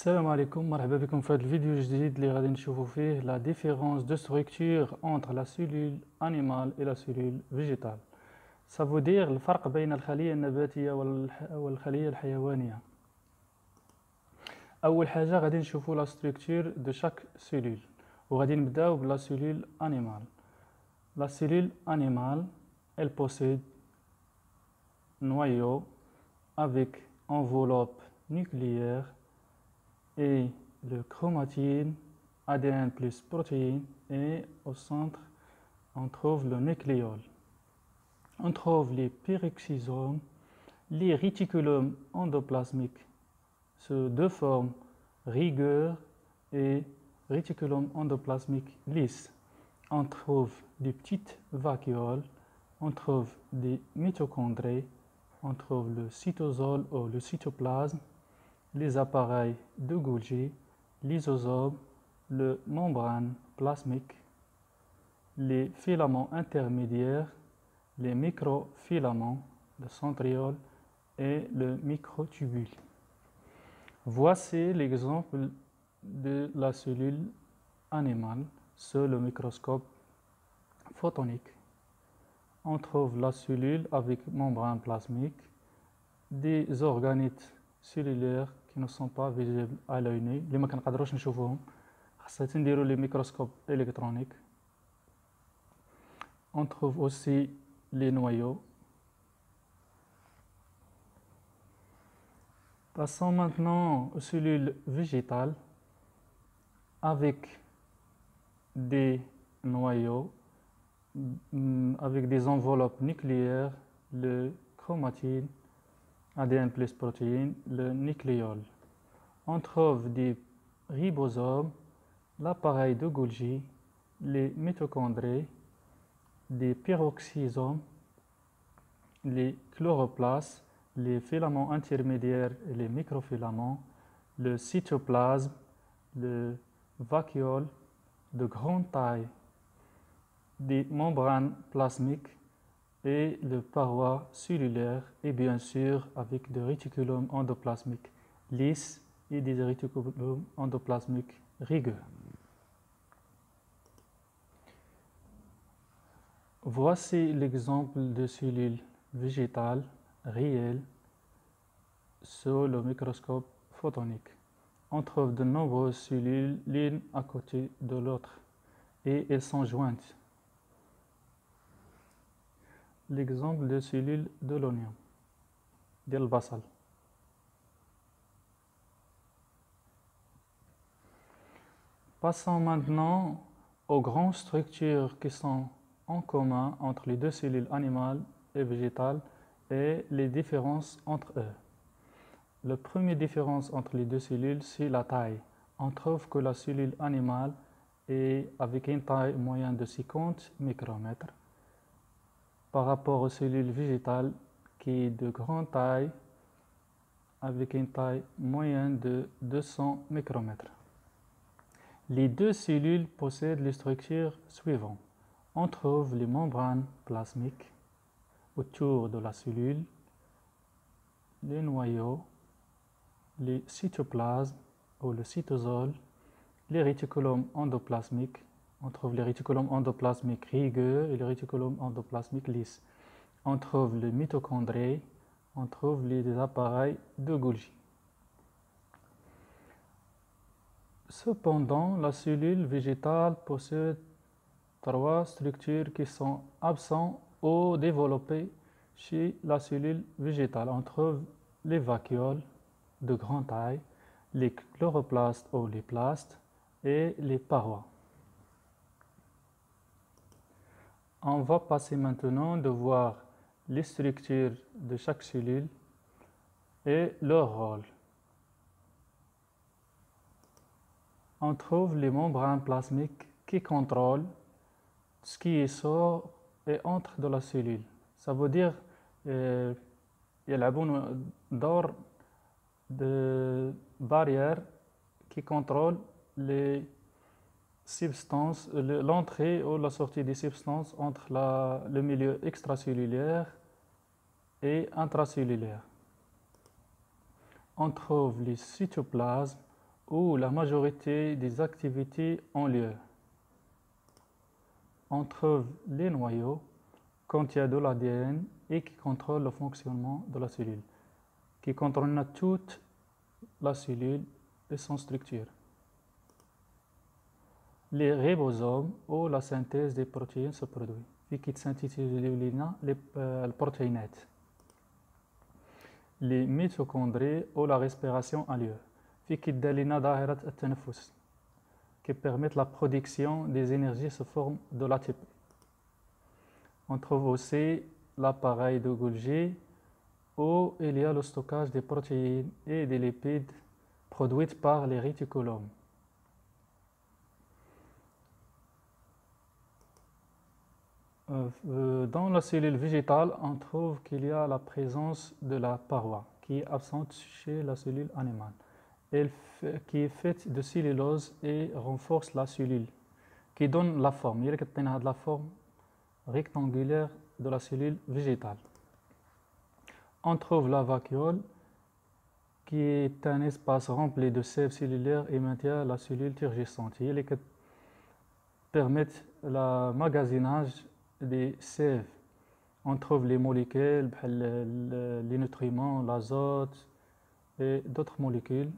السلام عليكم مرحبا بكم في هذا الفيديو الجديد اللي غادي نشوفوا فيه لا ديفيرونس دو ستركتور entre la cellule animale et la cellule végétale. Ça veut dire الفرق بين الخلية النباتية والخلية الحيوانية. أول حاجة غادي نشوفوا لا ستركتور دو شاك سيلول وغادي نبداو بلا cellule animale. La cellule animale, elle possède noyau avec enveloppe nucléaire et le chromatine, ADN plus protéines, et au centre, on trouve le nucléole. On trouve les peroxysomes, les réticulums endoplasmiques, sous deux formes, rigueur et réticulum endoplasmique lisse. On trouve des petites vacuoles, on trouve des mitochondries, on trouve le cytosol ou le cytoplasme, les appareils de Golgi, lysosome, le membrane plasmique, les filaments intermédiaires, les microfilaments, le centriole et le microtubule. Voici l'exemple de la cellule animale sous le microscope photonique. On trouve la cellule avec membrane plasmique, des organites cellulaires qui ne sont pas visibles à l'œil nu اللي ما كنقدروش نشوفوهم خاصة نديرو لي ميكروسكوب électronique. On trouve aussi les noyaux. Passons maintenant aux cellules végétales avec des noyaux avec des enveloppes nucléaires, le chromatine, ADN plus protéines, le nucléole. On trouve des ribosomes, l'appareil de Golgi, les mitochondries, des peroxysomes, les chloroplastes, les filaments intermédiaires et les microfilaments, le cytoplasme, le vacuole de grande taille, des membranes plasmiques et le paroi cellulaire et bien sûr avec des réticulums endoplasmiques lisses et des réticulums endoplasmiques rugueux. Voici l'exemple de cellules végétales réelles sous le microscope photonique. On trouve de nombreuses cellules l'une à côté de l'autre et elles sont jointes. L'exemple de cellules de l'oignon, de l'basal. Passons maintenant aux grandes structures qui sont en commun entre les deux cellules animales et végétales et les différences entre eux. La première différence entre les deux cellules, c'est la taille. On trouve que la cellule animale est avec une taille moyenne de 50 micromètres par rapport aux cellules végétales qui est de grande taille avec une taille moyenne de 200 micromètres. Les deux cellules possèdent les structures suivantes. On trouve les membranes plasmiques autour de la cellule, les noyaux, les cytoplasmes ou le cytosol, les réticulums endoplasmiques. On trouve les réticulums endoplasmiques rugueux et les réticulums endoplasmiques lisses. On trouve les mitochondries, on trouve les appareils de Golgi. Cependant, la cellule végétale possède trois structures qui sont absentes ou développées chez la cellule végétale. On trouve les vacuoles de grande taille, les chloroplastes ou les plastes et les parois. On va passer maintenant de voir les structures de chaque cellule et leur rôle. On trouve les membranes plasmiques qui contrôlent ce qui sort et entre de la cellule. Ça veut dire يلعبون دور de barrière qui contrôle les substances, l'entrée ou la sortie des substances entre le milieu extracellulaire et intracellulaire. On trouve les cytoplasmes où la majorité des activités ont lieu. On trouve les noyaux contiennent de l'ADN et qui contrôlent le fonctionnement de la cellule, qui contrôlent toute la cellule et son structure. Les ribosomes où la synthèse des protéines se produit, et qui synthétisent les protéines. Les mitochondries où la respiration a lieu, et qui permettent la production des énergies sous forme de l'ATP. On trouve aussi l'appareil de Golgi où il y a le stockage des protéines et des lipides produites par les réticulomes. Dans la cellule végétale, on trouve qu'il y a la présence de la paroi qui est absente chez la cellule animale, qui est faite de cellulose et renforce la cellule, qui donne la forme. Il y a la forme rectangulaire de la cellule végétale. On trouve la vacuole qui est un espace rempli de sève cellulaire et maintient la cellule turgescente. Il permet le magasinage des sèves. On trouve les molécules, les nutriments, l'azote et d'autres molécules,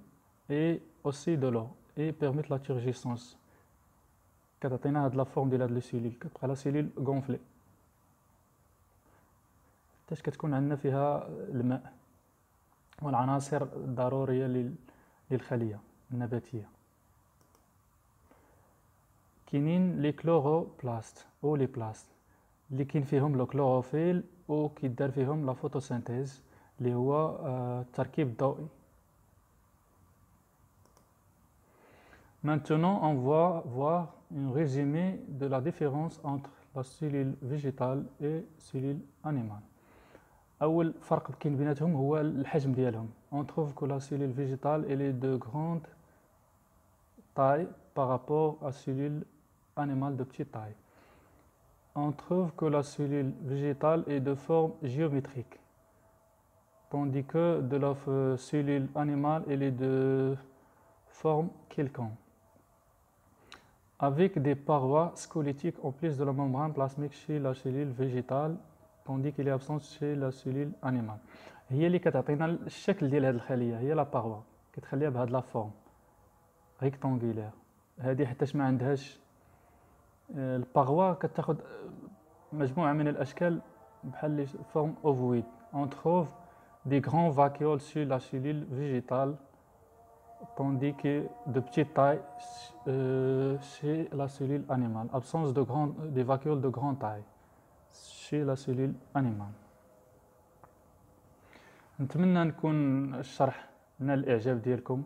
et aussi de l'eau, et permettent la turgescence. كتعطينا هاد لا فورم ديال هاد لي سيلول كتبقى لا سيلول غونفلي حتى كتكون عندنا فيها الماء والعناصر الضروريه للخليه النباتيه. كاينين لي كلوروبلاست او لي بلاست اللي كاين فيهم لو كلوروفيل و كيدار فيهم لا فوتوسينثيز اللي هو التركيب الضوئي. Maintenant, on va voir un résumé de la différence entre la cellule végétale et la cellule animale. أول فرق كاين بيناتهم هو الحجم ديالهم. On trouve que la cellule végétale elle est de grande taille par rapport à la cellule animale de petite taille. On trouve que la cellule végétale est de forme géométrique, tandis que de la cellule animale elle est de forme quelconque, avec des parois squelettiques en plus de la membrane plasmique chez la cellule végétale, tandis qu'il est absent chez la cellule animale. هي اللي كتعطينا الشكل ديال هذه الخليه هي لا باروا كتخليها بهذه لا فورم ريكتانغولير. هذه حتىش ما عندهاش الباروا كتاخذ مجموعه من الاشكال بحال لي فورم اوفويد. On trouve des grands vacuoles sur la cellule végétale, tandis que de petite taille chez la cellule animale. Absence des vacuoles de grande taille chez la cellule animale. نتمنى نكون الشرح نال الإعجاب ديالكم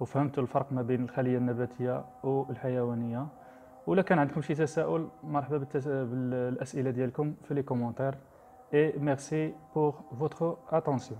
وفهمتوا الفرق ما بين الخلية النباتية والحيوانية. ولا كان عندكم شي تساؤل مرحبا بالأسئلة ديالكم في لي كومونتير. Et merci pour votre attention.